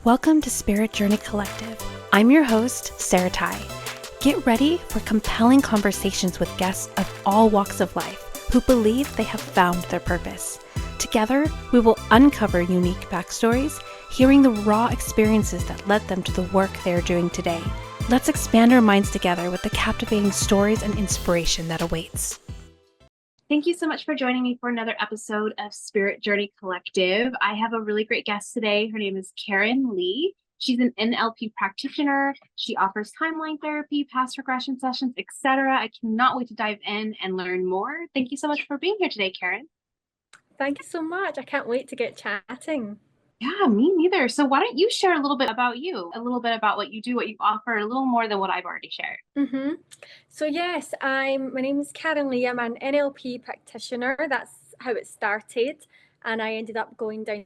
Welcome to Spirit Journey Collective. I'm your host, Sarah Ty. Get ready for compelling conversations with guests of all walks of life who believe they have found their purpose. Together, we will uncover unique backstories, hearing the raw experiences that led them to the work they are doing today. Let's expand our minds together with the captivating stories and inspiration that awaits. Thank you so much for joining me for another episode of Spirit Journey Collective. I have a really great guest today. Her name is Karen Leigh. She's an NLP practitioner. She offers timeline therapy, past regression sessions, etc. I cannot wait to dive in and learn more. Thank you so much for being here today, Karen. Thank you so much. I can't wait to get chatting. Yeah, me neither. So why don't you share a little bit about you, a little bit about what you do, what you offer, a little more than what I've already shared. So yes, my name is Karen Leigh. I'm an NLP practitioner. That's how it started. And I ended up going down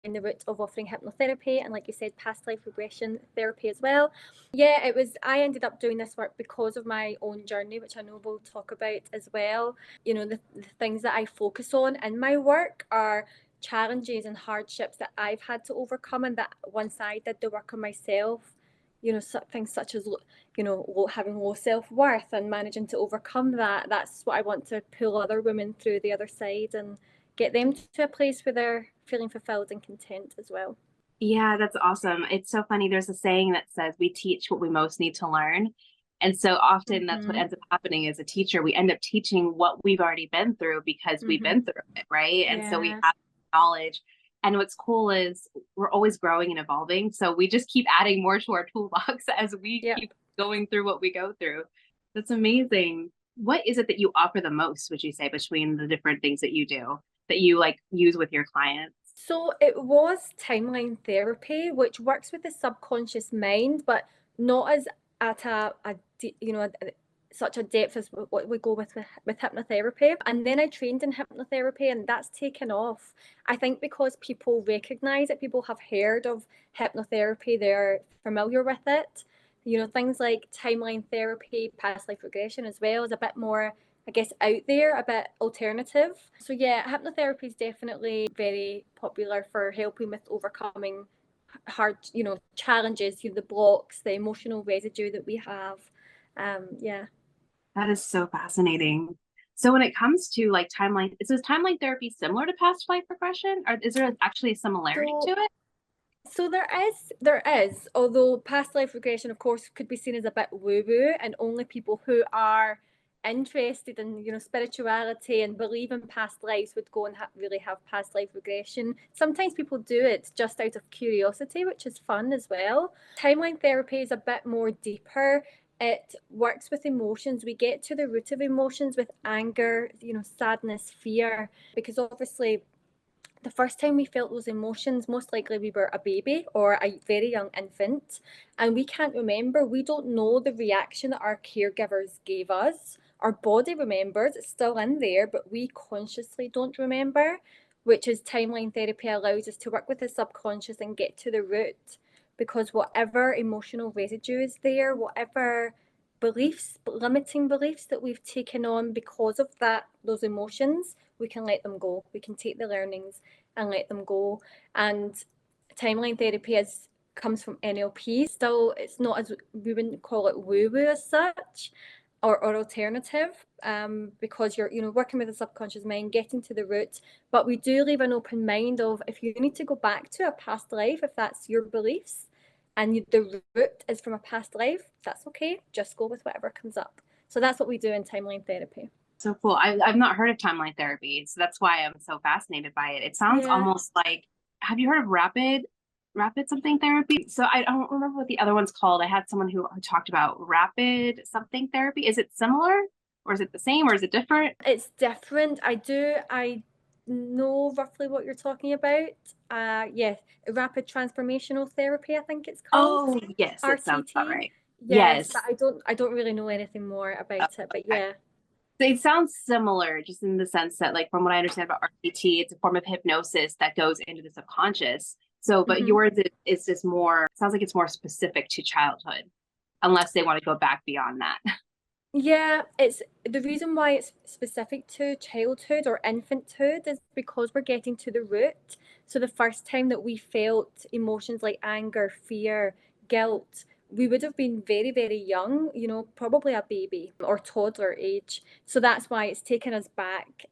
the route of offering hypnotherapy and, like you said, past life regression therapy as well. Yeah, I ended up doing this work because of my own journey, which I know we'll talk about as well. You know, the things that I focus on in my work are challenges and hardships that I've had to overcome, and that once I did the work on myself, you know, things such as, you know, having low self-worth and managing to overcome that. That's what I want to pull other women through the other side and get them to a place where they're feeling fulfilled and content as well. Yeah, that's awesome. It's so funny. There's a saying that says we teach what we most need to learn. And so often that's what ends up happening as a teacher. We end up teaching what we've already been through because we've been through it, right? And so we have knowledge. And what's cool is we're always growing and evolving. So we just keep adding more to our toolbox as we keep going through what we go through. That's amazing. What is it that you offer the most, would you say, between the different things that you do that you like use with your clients? So it was timeline therapy, which works with the subconscious mind, but not as at such a depth as what we go with hypnotherapy. And then I trained in hypnotherapy, and that's taken off. I think because people recognize it, people have heard of hypnotherapy, they're familiar with it. You know, things like timeline therapy, past life regression as well is a bit more, I guess, out there, a bit alternative. So yeah, hypnotherapy is definitely very popular for helping with overcoming hard, you know, challenges, you know, the blocks, the emotional residue that we have. That is so fascinating. So when it comes to like timeline, is timeline therapy similar to past life regression, or is there actually a similarity to it? So there is, although past life regression, of course, could be seen as a bit woo-woo, and only people who are interested in, you know, spirituality and believe in past lives would go and really have past life regression. Sometimes people do it just out of curiosity, which is fun as well. Timeline therapy is a bit more deeper. It works with emotions. We get to the root of emotions with anger, you know, sadness, fear, because obviously the first time we felt those emotions, most likely we were a baby or a very young infant, and we can't remember. We don't know the reaction that our caregivers gave us. Our body remembers, it's still in there, but we consciously don't remember, which is timeline therapy allows us to work with the subconscious and get to the root, because whatever emotional residue is there, whatever beliefs, limiting beliefs that we've taken on because of those emotions, we can let them go. We can take the learnings and let them go. And timeline therapy comes from NLP. Still, it's not, as we wouldn't call it woo-woo as such, or alternative, because you're, you know, working with the subconscious mind, getting to the root. But we do leave an open mind of, if you need to go back to a past life, if that's your beliefs, and the root is from a past life, that's okay. Just go with whatever comes up. So that's what we do in timeline therapy. So cool. I've not heard of timeline therapy, so that's why I'm so fascinated by it. It sounds almost like, have you heard of rapid something therapy? So I don't remember what the other one's called. I had someone who talked about rapid something therapy. Is it similar, or is it the same, or is it different? It's different. I know roughly what you're talking about. Yes, rapid transformational therapy, I think it's called. Oh, yes, that sounds about right. Yes, but I don't really know anything more about it, but yeah. They sound similar, just in the sense that, like, from what I understand about RTT, it's a form of hypnosis that goes into the subconscious. So, but yours is just more, sounds like it's more specific to childhood, unless they want to go back beyond that. Yeah, it's the reason why it's specific to childhood or infanthood is because we're getting to the root. So the first time that we felt emotions like anger, fear, guilt, we would have been very, very young, probably a baby or toddler age. So that's why it's taken us back.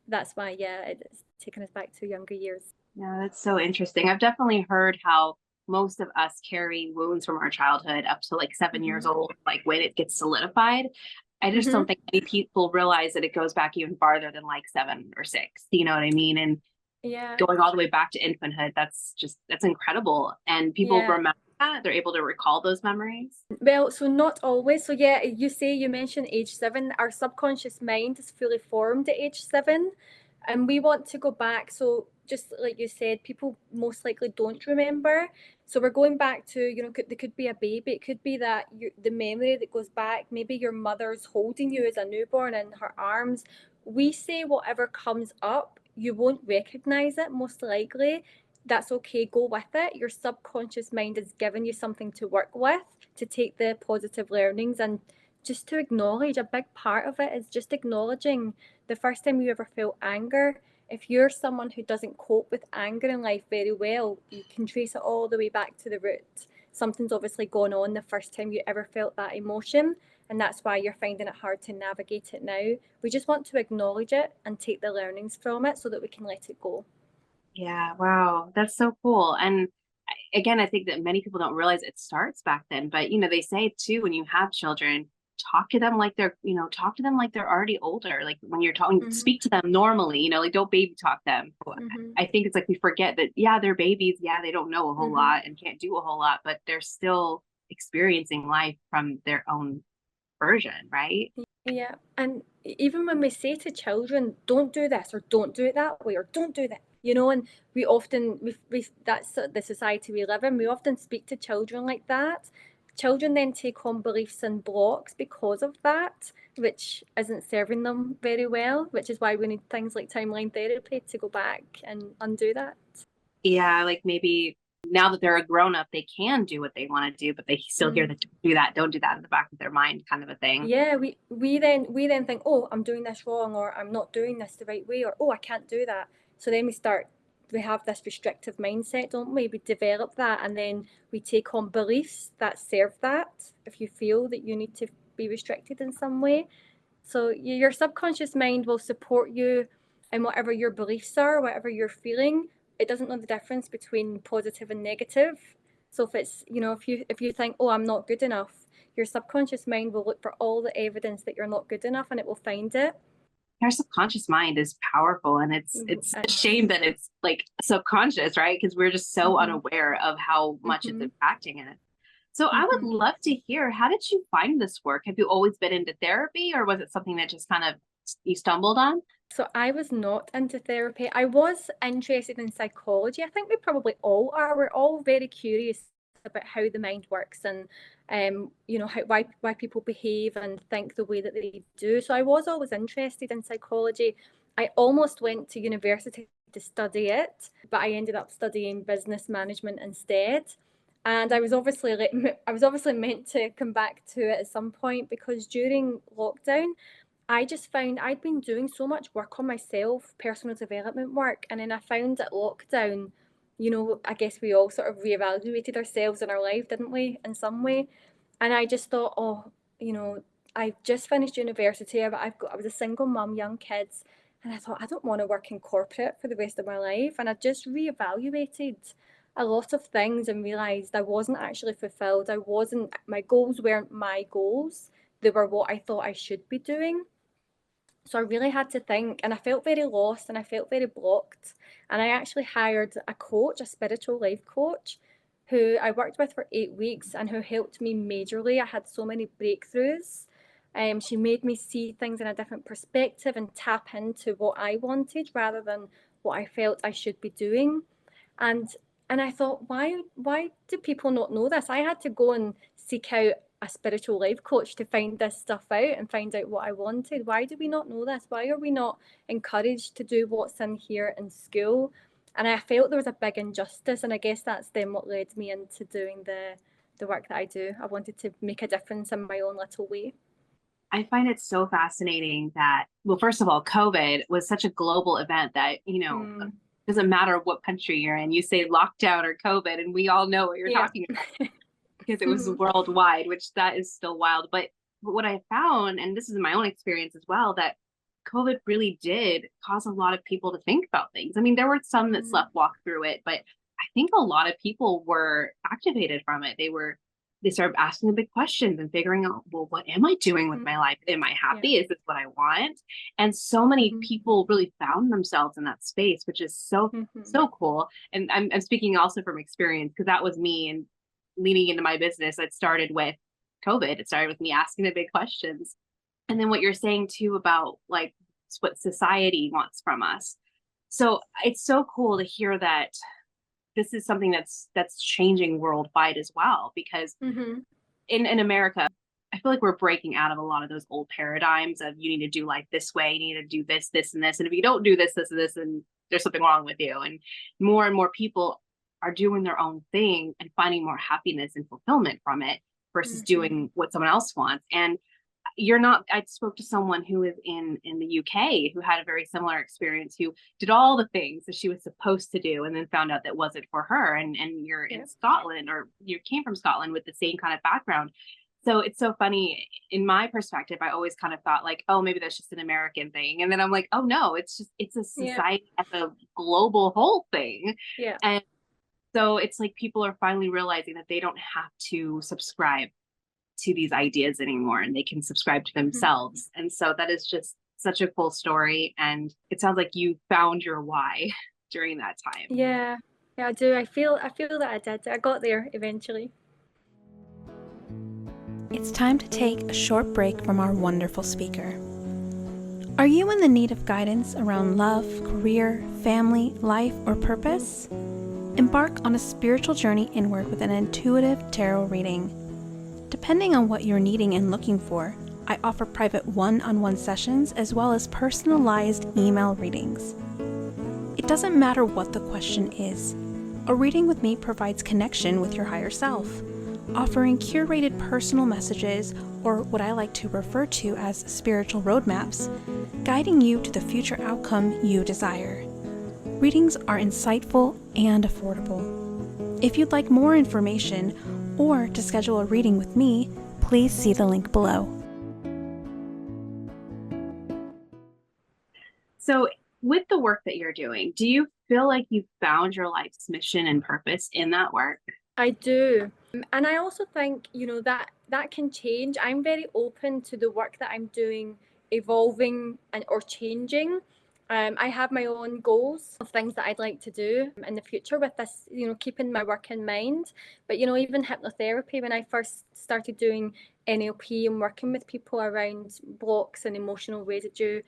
That's why, yeah, it's taken us back to younger years. Yeah, that's so interesting. I've definitely heard how most of us carry wounds from our childhood up to like 7 years Hmm. old, like when it gets solidified. I just don't Hmm. think many people realize that it goes back even farther than like 7 or 6. You know what I mean? And Yeah, going all the way back to infanthood, that's incredible. And people yeah. remember that, they're able to recall those memories. Well, so not always. So yeah, you mentioned age 7. Our subconscious mind is fully formed at age 7, and we want to go back. So just like you said, people most likely don't remember. So we're going back to, there could be a baby. It could be that the memory that goes back. Maybe your mother's holding you as a newborn in her arms. We say whatever comes up, you won't recognize it most likely. That's okay. Go with it. Your subconscious mind is giving you something to work with, to take the positive learnings, and just to acknowledge. A big part of it is just acknowledging the first time you ever felt anger. If you're someone who doesn't cope with anger in life very well, you can trace it all the way back to the root. Something's obviously gone on the first time you ever felt that emotion, and that's why you're finding it hard to navigate it now. We just want to acknowledge it and take the learnings from it so that we can let it go. Yeah, wow, that's so cool. And again, I think that many people don't realize it starts back then, but they say too, when you have children, talk to them like they're already older. Like when you're talking, Mm-hmm. speak to them normally, like don't baby talk them. Mm-hmm. I think it's like we forget that, yeah, they're babies. Yeah, they don't know a whole Mm-hmm. lot and can't do a whole lot, but they're still experiencing life from their own version, right? Yeah, and even when we say to children, don't do this or don't do it that way or don't do that, and we often, that's the society we live in, we often speak to children like that. Children then take on beliefs and blocks because of that, which isn't serving them very well, which is why we need things like timeline therapy to go back and undo that. Yeah, like maybe now that they're a grown up, they can do what they want to do, but they still hear Mm. that do that, don't do that in the back of their mind kind of a thing. Yeah, we then think, oh, I'm doing this wrong, or I'm not doing this the right way, or oh, I can't do that. So then we have this restrictive mindset, don't we? We develop that, and then we take on beliefs that serve that. If you feel that you need to be restricted in some way, so your subconscious mind will support you in whatever your beliefs are, whatever you're feeling. It doesn't know the difference between positive and negative. So if it's, if you think, oh, I'm not good enough, your subconscious mind will look for all the evidence that you're not good enough and it will find it. Our subconscious mind is powerful, and it's a shame that it's like subconscious, right? Because we're just so Mm-hmm. unaware of how much it's Mm-hmm. impacting it. So I would Mm-hmm. love to hear, how did you find this work? Have you always been into therapy, or was it something that just kind of you stumbled on? So I was not into therapy. I was interested in psychology. I think we probably all are. We're all very curious about how the mind works and why people behave and think the way that they do. So I was always interested in psychology. I almost went to university to study it, but I ended up studying business management instead. And I was obviously meant to come back to it at some point because during lockdown I just found I'd been doing so much work on myself, personal development work, and then I found at lockdown, I guess we all sort of reevaluated ourselves in our life, didn't we, in some way? And I just thought, oh, you know, I just finished university. I was a single mum, young kids, and I thought I don't want to work in corporate for the rest of my life. And I just reevaluated a lot of things and realized I wasn't actually fulfilled. My goals weren't my goals. They were what I thought I should be doing. So I really had to think, and I felt very lost and I felt very blocked. And I actually hired a coach, a spiritual life coach, who I worked with for 8 weeks and who helped me majorly. I had so many breakthroughs. She made me see things in a different perspective and tap into what I wanted rather than what I felt I should be doing. And and I thought, why do people not know this? I had to go and seek out a spiritual life coach to find this stuff out and find out what I wanted. Why do we not know this? Why are we not encouraged to do what's in here in school? And I felt there was a big injustice, and I guess that's then what led me into doing the work that I do. I wanted to make a difference in my own little way. I find it so fascinating that, well, first of all, COVID was such a global event that, doesn't matter what country you're in, you say lockdown or COVID, and we all know what you're Yeah. talking about because it was worldwide, which that is still wild. But what I found, and this is my own experience as well, that COVID really did cause a lot of people to think about things. I mean, there were some that sleptwalk through it, but I think a lot of people were activated from it. They started asking the big questions and figuring out, well, what am I doing with my life? Am I happy? Yeah. Is this what I want? And so many people really found themselves in that space, which is so cool. And I'm speaking also from experience, because that was me, and leaning into my business. It started with COVID. It started with me asking the big questions. And then what you're saying too about like what society wants from us. So it's so cool to hear that this is something that's changing worldwide as well, because in America, I feel like we're breaking out of a lot of those old paradigms of you need to do life this way, you need to do this, this, and this. And if you don't do this, this, and this, then there's something wrong with you. And more people are doing their own thing and finding more happiness and fulfillment from it versus doing what someone else wants. And I spoke to someone who is in the UK who had a very similar experience, who did all the things that she was supposed to do and then found out that wasn't for her. And you're in Scotland, or you came from Scotland with the same kind of background. So it's so funny. In my perspective, I always kind of thought like, oh, maybe that's just an American thing. And then I'm like, oh no, it's a society as a global whole thing. Yeah. And so it's like people are finally realizing that they don't have to subscribe to these ideas anymore, and they can subscribe to themselves. And so that is just such a cool story. And it sounds like you found your why during that time. Yeah, I do. I feel that I did. I got there eventually. It's time to take a short break from our wonderful speaker. Are you in the need of guidance around love, career, family, life, or purpose? Embark on a spiritual journey inward with an intuitive tarot reading. Depending on what you're needing and looking for, I offer private one-on-one sessions as well as personalized email readings. It doesn't matter what the question is. A reading with me provides connection with your higher self, offering curated personal messages, or what I like to refer to as spiritual roadmaps, guiding you to the future outcome you desire. Readings are insightful and affordable. If you'd like more information or to schedule a reading with me, please see the link below. So with the work that you're doing, do you feel like you found your life's mission and purpose in that work? I do. And I also think, that can change. I'm very open to the work that I'm doing evolving or changing. I have my own goals of things that I'd like to do in the future with this, keeping my work in mind. But, even hypnotherapy, when I first started doing NLP and working with people around blocks and emotional residue,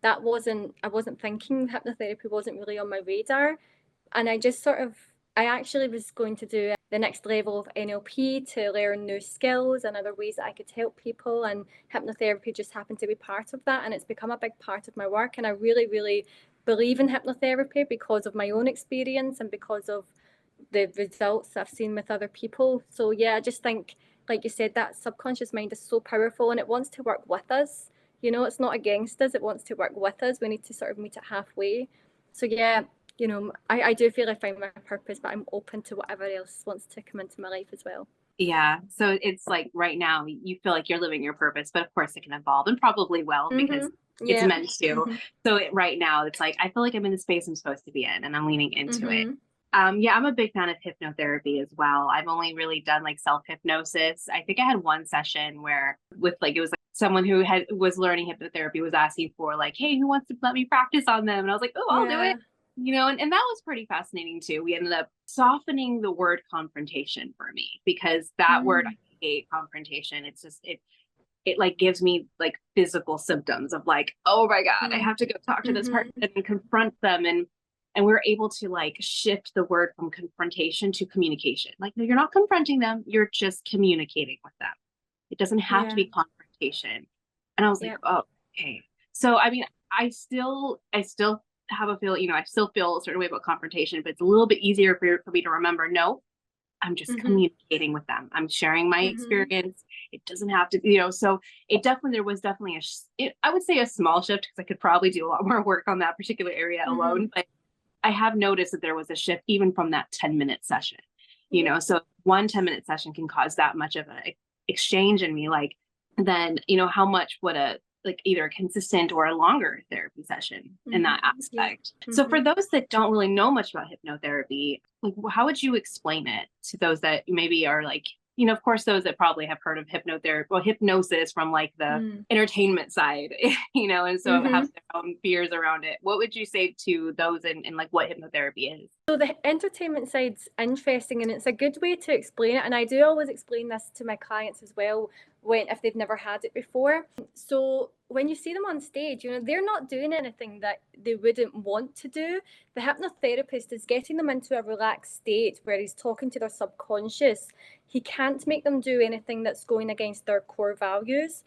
I wasn't thinking hypnotherapy wasn't really on my radar. And I actually was going to do the next level of NLP to learn new skills and other ways that I could help people. And hypnotherapy just happened to be part of that. And it's become a big part of my work. And I really, really believe in hypnotherapy because of my own experience and because of the results I've seen with other people. So yeah, I just think, like you said, that subconscious mind is so powerful and it wants to work with us. It's not against us. It wants to work with us. We need to sort of meet it halfway. So yeah, I do feel I find my purpose, but I'm open to whatever else wants to come into my life as well. Yeah. So it's like right now you feel like you're living your purpose, but of course it can evolve, and probably will, because it's meant to. So right now it's like, I feel like I'm in the space I'm supposed to be in, and I'm leaning into it. Yeah, I'm a big fan of hypnotherapy as well. I've only really done like self-hypnosis. I think I had one session where it was like someone who was learning hypnotherapy was asking for like, hey, who wants to let me practice on them? And I was like, oh, I'll do it. And that was pretty fascinating too. We ended up softening the word confrontation for me, because that word, I hate confrontation. It's just, it like gives me like physical symptoms of like, oh my God, I have to go talk to this person and confront them. And we were able to like shift the word from confrontation to communication. Like, no, you're not confronting them. You're just communicating with them. It doesn't have to be confrontation. And I was like, oh, okay. So, I mean, I still have a feel, I still feel a certain way about confrontation, but it's a little bit easier for me to remember, no, I'm just Mm-hmm. communicating with them. I'm sharing my Mm-hmm. experience. It doesn't have to, so there was definitely I would say a small shift, because I could probably do a lot more work on that particular area Mm-hmm. alone. But I have noticed that there was a shift even from that 10-minute session, Yeah. so one 10-minute session can cause that much of an exchange in me. Like, then, how much would a, like, either a consistent or a longer therapy session in that Mm-hmm. Yeah. aspect. So for Mm-hmm. those that don't really know much about hypnotherapy, like, how would you explain it to those that maybe are like, of course, those that probably have heard of hypnotherapy, well, hypnosis from like the entertainment side, and so Mm-hmm. have their own fears around it. What would you say to those in like what hypnotherapy is? So the entertainment side's interesting, and it's a good way to explain it. And I do always explain this to my clients as well, if they've never had it before. So when you see them on stage, they're not doing anything that they wouldn't want to do. The hypnotherapist is getting them into a relaxed state where he's talking to their subconscious. He can't make them do anything that's going against their core values.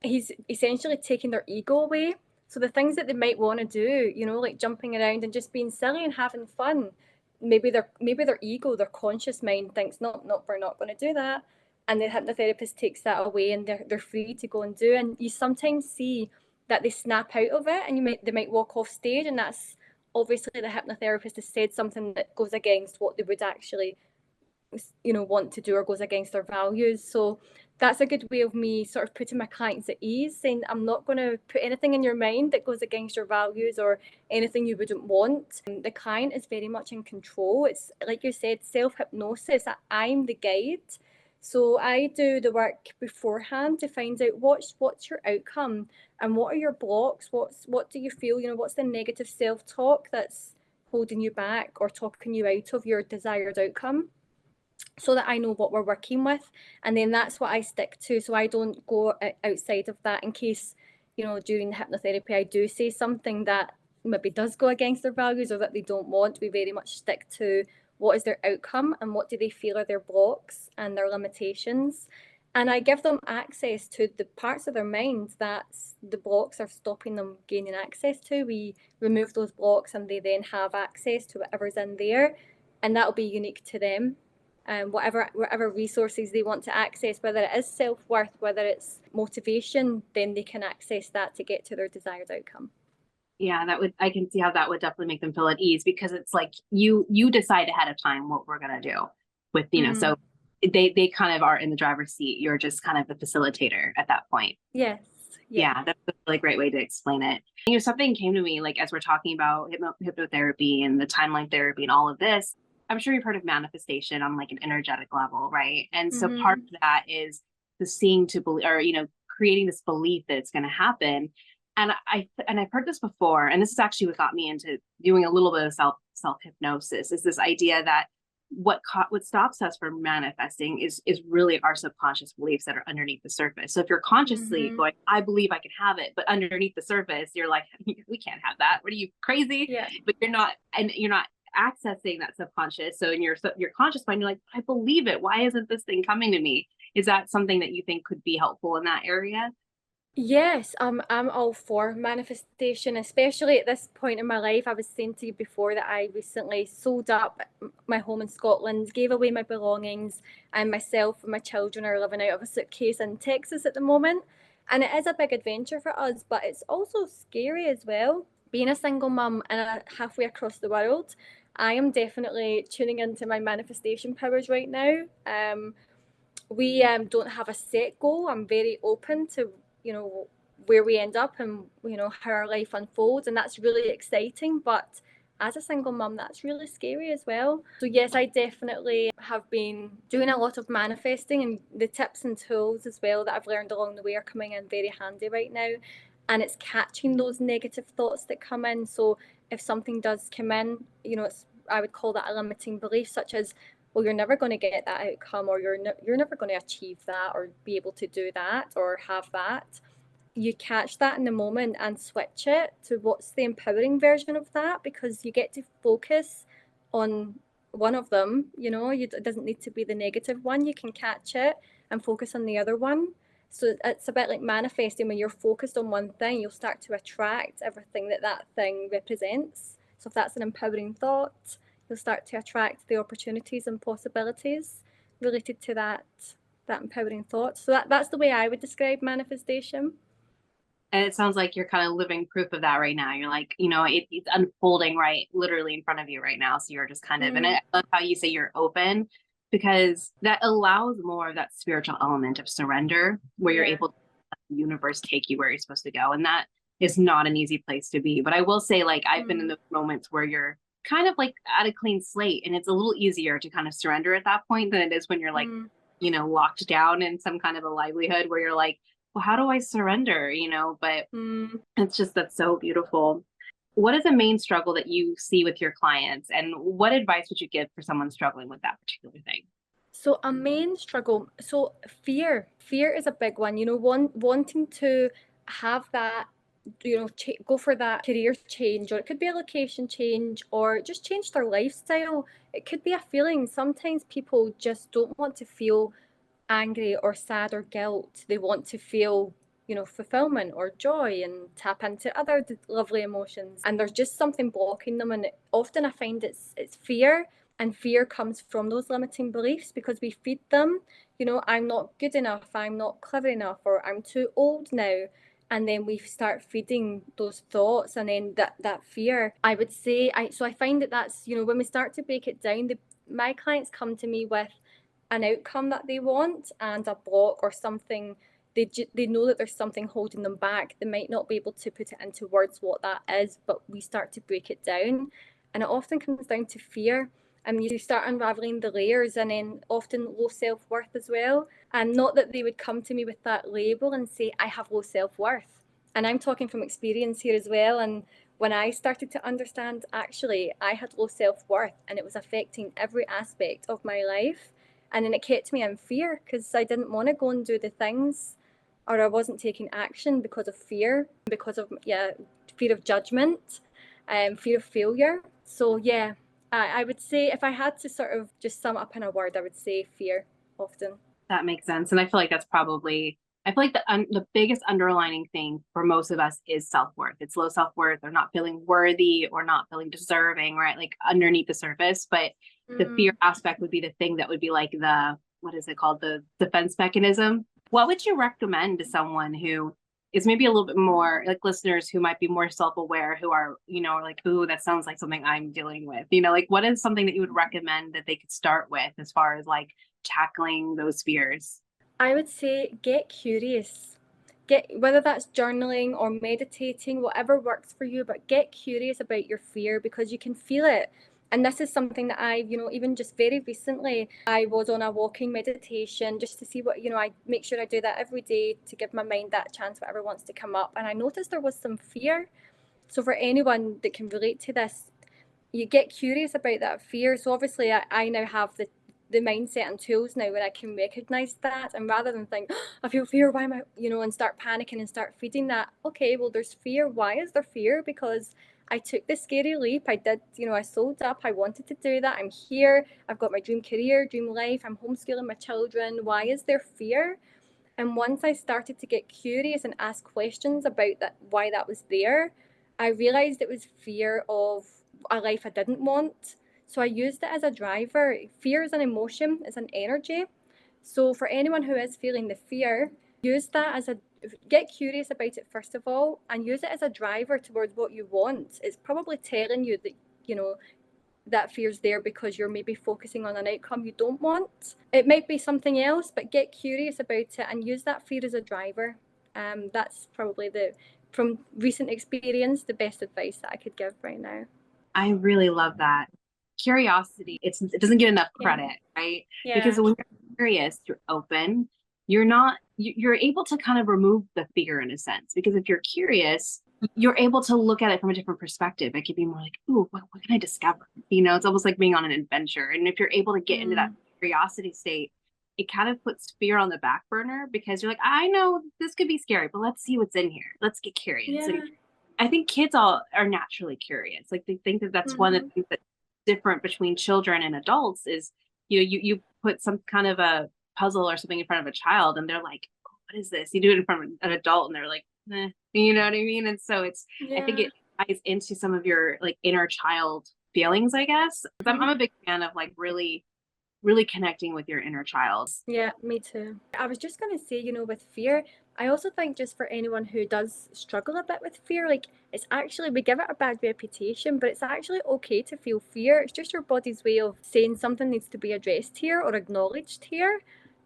He's essentially taking their ego away. So the things that they might want to do, like jumping around and just being silly and having fun, maybe their ego, their conscious mind thinks, no, we're not going to do that. And the hypnotherapist takes that away, and they're free to go and do. And you sometimes see that they snap out of it, and they might walk off stage, and that's obviously the hypnotherapist has said something that goes against what they would actually want to do, or goes against their values. So that's a good way of me sort of putting my clients at ease, saying, I'm not going to put anything in your mind that goes against your values or anything you wouldn't want. The client is very much in control. It's like you said, self-hypnosis. I'm the guide. So I do the work beforehand to find out what's your outcome, and what are your blocks, what do you feel, what's the negative self-talk that's holding you back or talking you out of your desired outcome, so that I know what we're working with. And then that's what I stick to. So I don't go outside of that, in case, during hypnotherapy, I do say something that maybe does go against their values or that they don't want. We very much stick to what is their outcome and what do they feel are their blocks and their limitations. And I give them access to the parts of their mind that the blocks are stopping them gaining access to. We remove those blocks, and they then have access to whatever's in there, and that'll be unique to them. Whatever resources they want to access, whether it is self-worth, whether it's motivation, then they can access that to get to their desired outcome. Yeah, I can see how that would definitely make them feel at ease, because it's like you decide ahead of time what we're gonna do with, so they kind of are in the driver's seat. You're just kind of the facilitator at that point. Yes. Yeah, that's a really great way to explain it. Something came to me, like, as we're talking about hypnotherapy and the timeline therapy and all of this. I'm sure you've heard of manifestation on like an energetic level, right? And so part of that is the seeing to believe, or creating this belief that it's going to happen. And I've heard this before, and this is actually what got me into doing a little bit of self hypnosis. Is this idea that what stops us from manifesting is really our subconscious beliefs that are underneath the surface. So if you're consciously going, I believe I can have it, but underneath the surface, you're like, we can't have that. What are you, crazy? Yeah. But you're not accessing that subconscious. So in your conscious mind, you're like, I believe it. Why isn't this thing coming to me? Is that something that you think could be helpful in that area? Yes, I'm all for manifestation, especially at this point in my life. I was saying to you before that I recently sold up my home in Scotland, gave away my belongings, and myself and my children are living out of a suitcase in Texas at the moment. And it is a big adventure for us, but it's also scary as well. Being a single mum and halfway across the world, I am definitely tuning into my manifestation powers right now. We don't have a set goal. I'm very open to, where we end up and, how our life unfolds. And that's really exciting. But as a single mum, that's really scary as well. So yes, I definitely have been doing a lot of manifesting, and the tips and tools as well that I've learned along the way are coming in very handy right now. And it's catching those negative thoughts that come in. So if something does come in, I would call that a limiting belief, such as, well, you're never going to get that outcome, or you're never going to achieve that, or be able to do that, or have that. You catch that in the moment and switch it to what's the empowering version of that, because you get to focus on one of them. It doesn't need to be the negative one. You can catch it and focus on the other one. So it's a bit like manifesting. When you're focused on one thing, you'll start to attract everything that thing represents. So if that's an empowering thought, you'll start to attract the opportunities and possibilities related to that empowering thought. So that's the way I would describe manifestation. And it sounds like you're kind of living proof of that right now. You're like, it's unfolding right, literally in front of you right now. So you're just kind of, and I love how you say you're open, because that allows more of that spiritual element of surrender, where you're able to let the universe take you where you're supposed to go. And that is not an easy place to be. But I will say, like, I've been in those moments where you're kind of like at a clean slate, and it's a little easier to kind of surrender at that point than it is when you're like, locked down in some kind of a livelihood where you're like, well, how do I surrender? But it's just, that's so beautiful. What is the main struggle that you see with your clients, and what advice would you give for someone struggling with that particular thing? So a main struggle, so fear is a big one, wanting to have that, go for that career change, or it could be a location change, or just change their lifestyle. It could be a feeling. Sometimes people just don't want to feel angry or sad or guilt. They want to feel, fulfillment or joy and tap into other lovely emotions. And there's just something blocking them. And often I find it's fear. And fear comes from those limiting beliefs because we feed them, I'm not good enough, I'm not clever enough, or I'm too old now. And then we start feeding those thoughts, and then that fear, I would say, I find that's, when we start to break it down, my clients come to me with an outcome that they want and a block or something. They know that there's something holding them back. They might not be able to put it into words what that is, but we start to break it down, and it often comes down to fear. And you start unraveling the layers, and then often low self-worth as well. And not that they would come to me with that label and say, I have low self-worth. And I'm talking from experience here as well. And when I started to understand, actually, I had low self-worth and it was affecting every aspect of my life. And then it kept me in fear because I didn't want to go and do the things, or I wasn't taking action because of fear, because of fear of judgment, fear of failure. So I would say, if I had to sort of just sum up in a word, I would say fear often. That makes sense. And I feel like that's probably, I feel like the biggest underlining thing for most of us is self-worth. It's low self-worth, or not feeling worthy, or not feeling deserving, right? Like underneath the surface. But the fear aspect would be the thing that would be like what is it called? The defense mechanism. What would you recommend to someone who is maybe a little bit more, like listeners who might be more self-aware, who are, like, ooh, that sounds like something I'm dealing with, like, what is something that you would recommend that they could start with as far as like tackling those fears? I would say get curious. Whether that's journaling or meditating, whatever works for you, but get curious about your fear, because you can feel it. And this is something that I, even just very recently, I was on a walking meditation just to see what, I make sure I do that every day to give my mind that chance, whatever wants to come up. And I noticed there was some fear. So for anyone that can relate to this, you get curious about that fear. So obviously I now have the mindset and tools now where I can recognize that, and rather than think, oh, I feel fear, why am I, and start panicking and start feeding that, okay, well, there's fear. Why is there fear? Because I took the scary leap. I did, I sold up. I wanted to do that. I'm here. I've got my dream career, dream life. I'm homeschooling my children. Why is there fear? And once I started to get curious and ask questions about that, why that was there, I realized it was fear of a life I didn't want. So I used it as a driver. Fear is an emotion, it's an energy. So for anyone who is feeling the fear, use that get curious about it first of all, and use it as a driver towards what you want. It's probably telling you that, that fear's there because you're maybe focusing on an outcome you don't want. It might be something else, but get curious about it and use that fear as a driver. That's probably from recent experience, the best advice that I could give right now. I really love that. Curiosity, it doesn't get enough credit, right? Because when you're curious, you're open, you're able to kind of remove the fear in a sense, because if you're curious, you're able to look at it from a different perspective. It could be more like, ooh, what can I discover? It's almost like being on an adventure. And if you're able to get into that curiosity state, it kind of puts fear on the back burner, because you're like, I know this could be scary, but let's see what's in here. Let's get curious. And I think kids all are naturally curious. Like, they think that that's one of the things that's different between children and adults is, you put some kind of a puzzle or something in front of a child and they're like, oh, what is this? You do it in front of an adult and they're like, you know what I mean? And so I think it ties into some of your like inner child feelings, I guess. 'Cause I'm a big fan of like really, really connecting with your inner child. Yeah, me too. I was just going to say, with fear, I also think just for anyone who does struggle a bit with fear, like it's actually, we give it a bad reputation, but it's actually okay to feel fear. It's just your body's way of saying something needs to be addressed here or acknowledged here.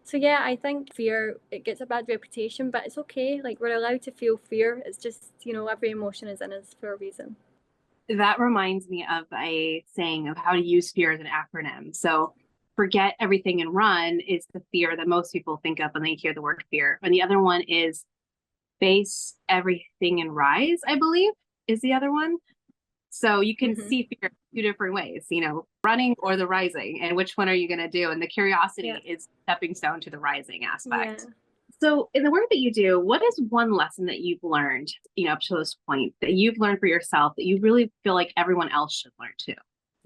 So yeah, I think fear, it gets a bad reputation, but it's okay. Like we're allowed to feel fear. It's just, every emotion is in us for a reason. That reminds me of a saying of how to use fear as an acronym. So forget everything and run is the fear that most people think of when they hear the word fear. And the other one is face everything and rise, I believe, is the other one. So you can see fear two different ways, running or the rising, and which one are you going to do? And the curiosity is stepping stone to the rising aspect. Yeah. So in the work that you do, what is one lesson that you've learned, up to this point that you've learned for yourself that you really feel like everyone else should learn too?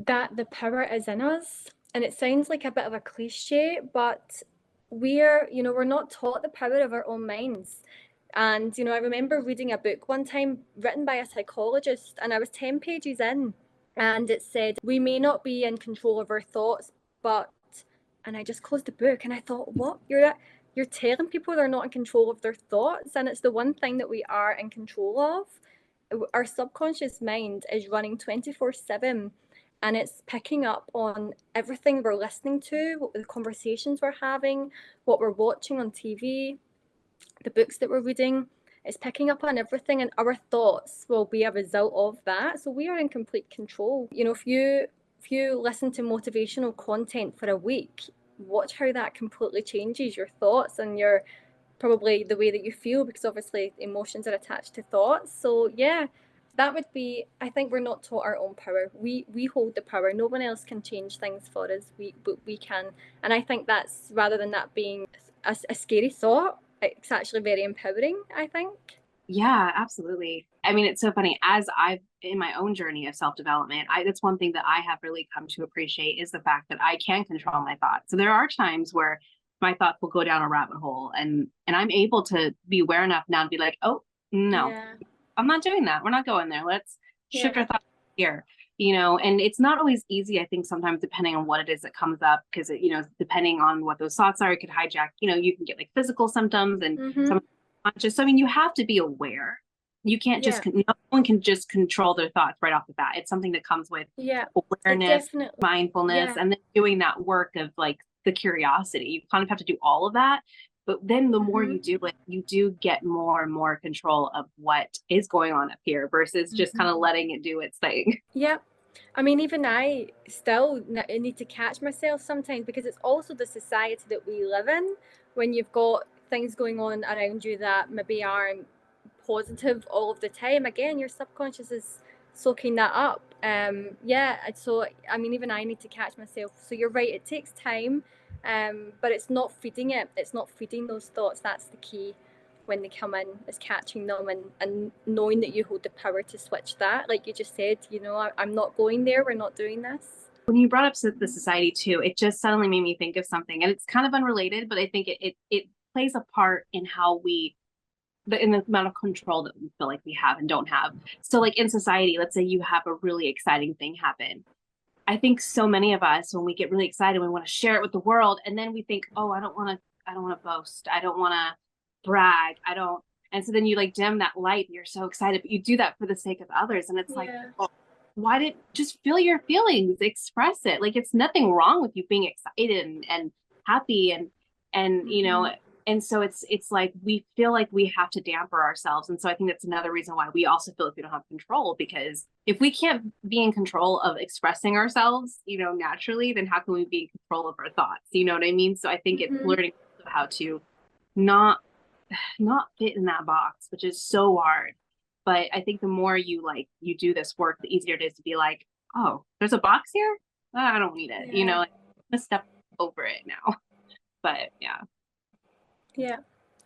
That the power is in us. And it sounds like a bit of a cliche, but we're not taught the power of our own minds. And, I remember reading a book one time written by a psychologist, and I was 10 pages in, and it said, we may not be in control of our thoughts, but, and I just closed the book and I thought, what? You're telling people they're not in control of their thoughts, and it's the one thing that we are in control of. Our subconscious mind is running 24/7, and it's picking up on everything we're listening to, what the conversations we're having, what we're watching on TV, the books that we're reading. It's picking up on everything, and our thoughts will be a result of that. So we are in complete control. If you listen to motivational content for a week, watch how that completely changes your thoughts and your probably the way that you feel, because obviously emotions are attached to thoughts. So yeah, that would be, I think we're not taught our own power. We hold the power. No one else can change things for us. But we can. And I think that's, rather than that being a scary thought, it's actually very empowering, I think. Yeah, absolutely. I mean, it's so funny. As I've in my own journey of self-development, that's one thing that I have really come to appreciate is the fact that I can control my thoughts. So there are times where my thoughts will go down a rabbit hole, and I'm able to be aware enough now to be like, oh no, I'm not doing that. We're not going there. Let's shift our thoughts here. And it's not always easy, I think, sometimes depending on what it is that comes up, because depending on what those thoughts are, it could hijack, you can get like physical symptoms and some conscious. So, I mean, you have to be aware. You can't just, no one can just control their thoughts right off the bat. It's something that comes with awareness, mindfulness, and then doing that work of like the curiosity. You kind of have to do all of that. But then the more you do it, you do get more and more control of what is going on up here versus just kind of letting it do its thing. Yeah. I mean, even I still need to catch myself sometimes, because it's also the society that we live in. When you've got things going on around you that maybe aren't positive all of the time, again, your subconscious is soaking that up. So I mean, even I need to catch myself. So you're right, it takes time, but it's not feeding it. It's not feeding those thoughts. That's the key. When they come in, is catching them and knowing that you hold the power to switch that. Like you just said, I'm not going there. We're not doing this. When you brought up the society too, it just suddenly made me think of something, and it's kind of unrelated, but I think it plays a part in how in the amount of control that we feel like we have and don't have. So like in society, let's say you have a really exciting thing happen. I think so many of us, when we get really excited, we want to share it with the world. And then we think, oh, I don't want to boast. I don't want to brag. And so then you like dim that light. You're so excited, but you do that for the sake of others. And it's like, well, just feel your feelings, express it. Like it's nothing wrong with you being excited and happy and and so it's like we feel like we have to damper ourselves. And so I think that's another reason why we also feel like we don't have control, because if we can't be in control of expressing ourselves, naturally, then how can we be in control of our thoughts? You know what I mean? So I think it's learning how to not fit in that box, which is so hard. But I think the more you do this work, the easier it is to be like, oh, there's a box here? Oh, I don't need it. I'm gonna step over it now. But yeah,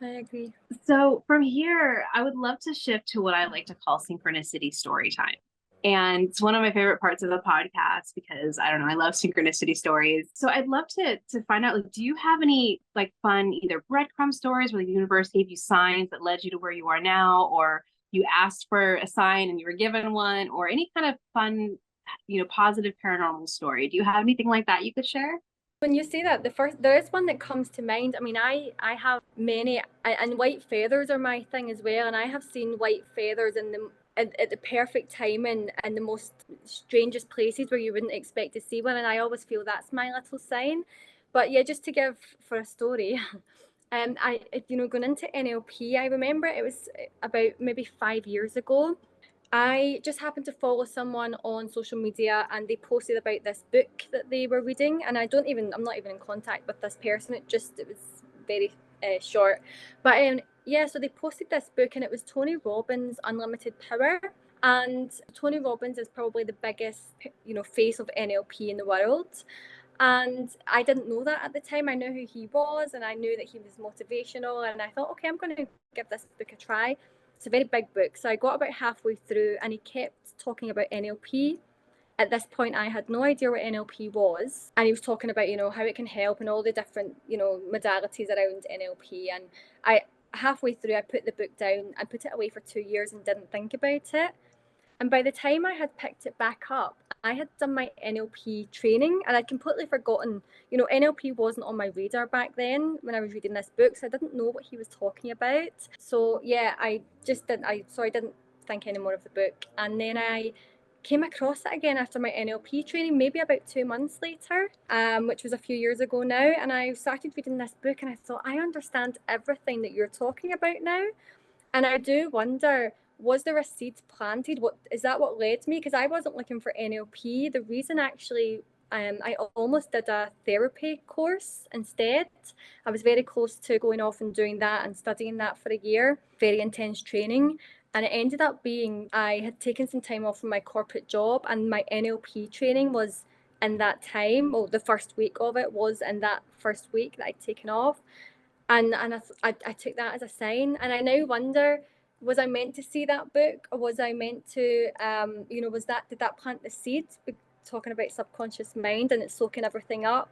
I agree. So from here, I would love to shift to what I like to call synchronicity story time. And it's one of my favorite parts of the podcast because I don't know, I love synchronicity stories. So I'd love to find out, like, do you have any like fun either breadcrumb stories where the universe gave you signs that led you to where you are now, or you asked for a sign and you were given one, or any kind of fun positive paranormal story. Do you have anything like that you could share? When you say that, there is one that comes to mind. I mean, I have many, and white feathers are my thing as well. And I have seen white feathers at the perfect time and in the most strangest places where you wouldn't expect to see one. And I always feel that's my little sign. But yeah, just to give for a story, going into NLP, I remember it was about maybe 5 years ago. I just happened to follow someone on social media and they posted about this book that they were reading. And I'm not even in contact with this person. It was very short. But yeah, so they posted this book and it was Tony Robbins' Unlimited Power. And Tony Robbins is probably the biggest, face of NLP in the world. And I didn't know that at the time. I knew who he was and I knew that he was motivational. And I thought, okay, I'm going to give this book a try. It's a very big book. So I got about halfway through and he kept talking about NLP. At this point, I had no idea what NLP was. And he was talking about, how it can help and all the different, modalities around NLP. And halfway through, I put the book down and put it away for 2 years and didn't think about it. And by the time I had picked it back up, I had done my NLP training and I'd completely forgotten, NLP wasn't on my radar back then when I was reading this book. So I didn't know what he was talking about. So yeah, I didn't think any more of the book. And then I came across it again after my NLP training, maybe about 2 months later, which was a few years ago now. And I started reading this book and I thought, I understand everything that you're talking about now. And I do wonder, was there a seed planted? Is that what led me? Because I wasn't looking for NLP. The reason actually, I almost did a therapy course instead. I was very close to going off and doing that and studying that for a year, very intense training. And it ended up being, I had taken some time off from my corporate job and my NLP training was in that time. Well, the first week of it was in that first week that I'd taken off. And I took that as a sign. And I now wonder, was I meant to see that book or was I meant to, did that plant the seed? Talking about subconscious mind and it's soaking everything up.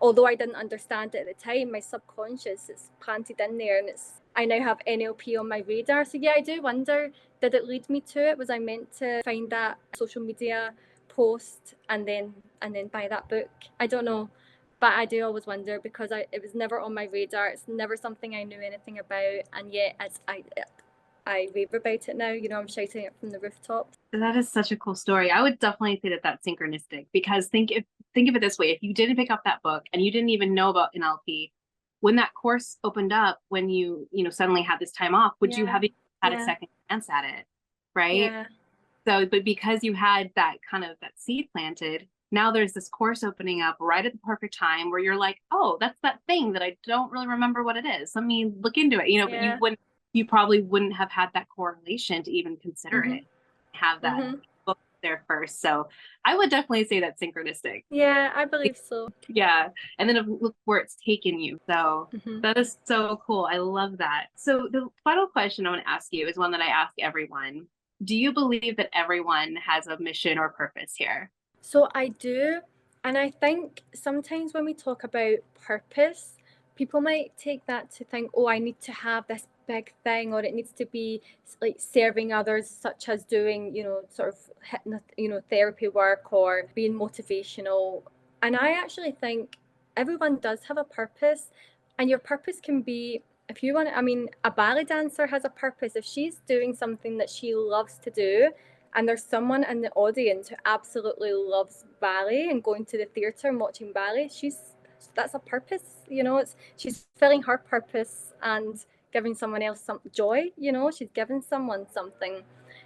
Although I didn't understand it at the time, my subconscious is planted in there and I now have NLP on my radar. So yeah, I do wonder, did it lead me to it? Was I meant to find that social media post and then buy that book? I don't know. But I do always wonder because it was never on my radar. It's never something I knew anything about. And yet I rave about it now. I'm shouting it from the rooftops. That is such a cool story. I would definitely say that that's synchronistic because think of it this way. If you didn't pick up that book and you didn't even know about NLP, when that course opened up, when you suddenly had this time off, would you have had a second glance at it? Right. Yeah. So, but because you had that seed planted, now there's this course opening up right at the perfect time where you're like, oh, that's that thing that I don't really remember what it is. Let me look into it, but you probably wouldn't have had that correlation to even consider it, have that book there first. So I would definitely say that's synchronistic. Yeah, I believe so. Yeah. And then look where it's taken you. So that is so cool. I love that. So the final question I want to ask you is one that I ask everyone. Do you believe that everyone has a mission or purpose here? So I do. And I think sometimes when we talk about purpose, people might take that to think, oh, I need to have this big thing, or it needs to be like serving others, such as doing, sort of therapy work or being motivational. And I actually think everyone does have a purpose, and your purpose can be, if you want, a ballet dancer has a purpose. If she's doing something that she loves to do, and there's someone in the audience who absolutely loves ballet and going to the theatre and watching ballet, that's a purpose, she's fulfilling her purpose and giving someone else some joy, she's giving someone something.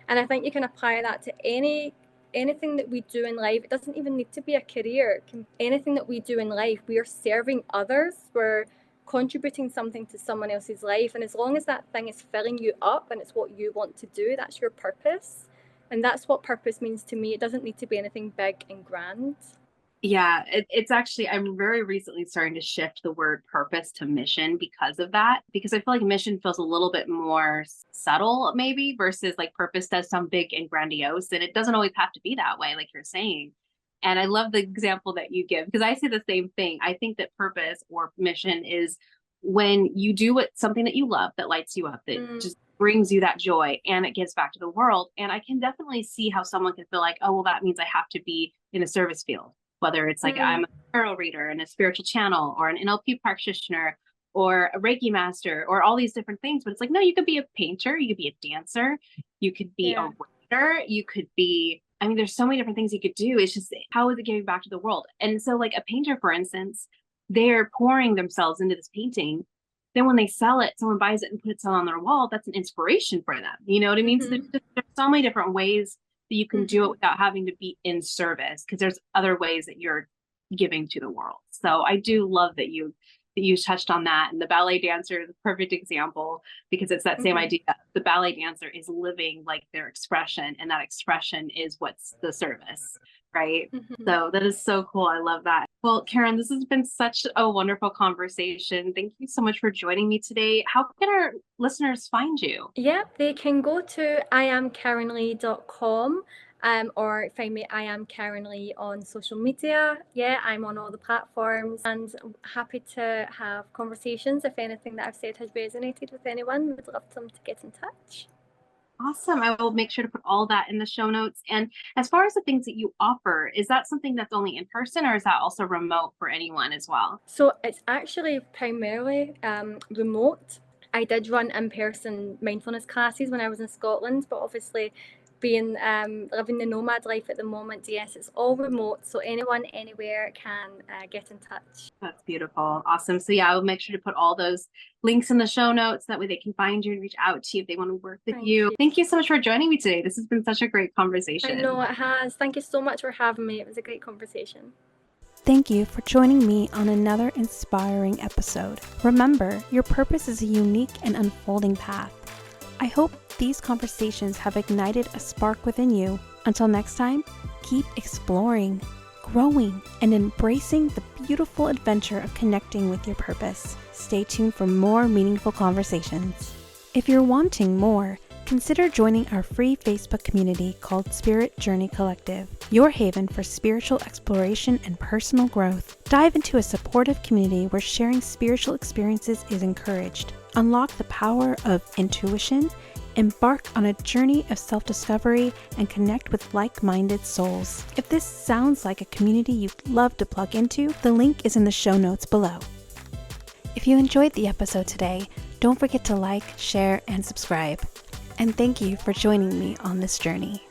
And I think you can apply that to anything that we do in life. It doesn't even need to be a career. Anything that we do in life, we are serving others, we're contributing something to someone else's life. And as long as that thing is filling you up and it's what you want to do, that's your purpose. And that's what purpose means to me. It doesn't need to be anything big and grand. Yeah, it's actually, I'm very recently starting to shift the word purpose to mission because of that, because I feel like mission feels a little bit more subtle maybe versus like purpose does sound big and grandiose, and it doesn't always have to be that way, like you're saying. And I love the example that you give because I say the same thing. I think that purpose or mission is when you do something that you love, that lights you up, that just brings you that joy and it gives back to the world. And I can definitely see how someone can feel like, oh, well, that means I have to be in a service field, whether it's like I'm a tarot reader and a spiritual channel or an NLP practitioner or a Reiki master or all these different things. But it's like, no, you could be a painter, you could be a dancer, you could be a writer, you could be, I mean, there's so many different things you could do. It's just, how is it giving back to the world? And so like a painter, for instance, they're pouring themselves into this painting. Then when they sell it, someone buys it and puts it on their wall. That's an inspiration for them. You know what I mean? So there's so many different ways that you can do it without having to be in service, because there's other ways that you're giving to the world. So I do love that you touched on that. And the ballet dancer is a perfect example, because it's that same idea. The ballet dancer is living like their expression, and that expression is what's the service, right? So that is so cool. I love that. Well, Karen, this has been such a wonderful conversation. Thank you so much for joining me today. How can our listeners find you? Yeah, they can go to iamkarenleigh.com. Or find me, I am Karen Leigh, on social media. Yeah, I'm on all the platforms, and I'm happy to have conversations. If anything that I've said has resonated with anyone, would love them to get in touch. Awesome. I will make sure to put all that in the show notes. And as far as the things that you offer, is that something that's only in person, or is that also remote for anyone as well? So it's actually primarily remote. I did run in-person mindfulness classes when I was in Scotland, but obviously being living the nomad life at the moment, yes, it's all remote, so anyone anywhere can get in touch. That's beautiful. Awesome. So yeah, I will make sure to put all those links in the show notes, that way they can find you and reach out to you if they want to work with you. Thank you so much for joining me today. This has been such a great conversation. I know it has. Thank you so much for having me. It was a great conversation. Thank you for joining me on another inspiring episode. Remember, your purpose is a unique and unfolding path. I hope these conversations have ignited a spark within you. Until next time, keep exploring, growing, and embracing the beautiful adventure of connecting with your purpose. Stay tuned for more meaningful conversations. If you're wanting more, consider joining our free Facebook community called Spirit Journey Collective, your haven for spiritual exploration and personal growth. Dive into a supportive community where sharing spiritual experiences is encouraged. Unlock the power of intuition, embark on a journey of self-discovery, and connect with like-minded souls. If this sounds like a community you'd love to plug into, the link is in the show notes below. If you enjoyed the episode today, don't forget to like, share, and subscribe. And thank you for joining me on this journey.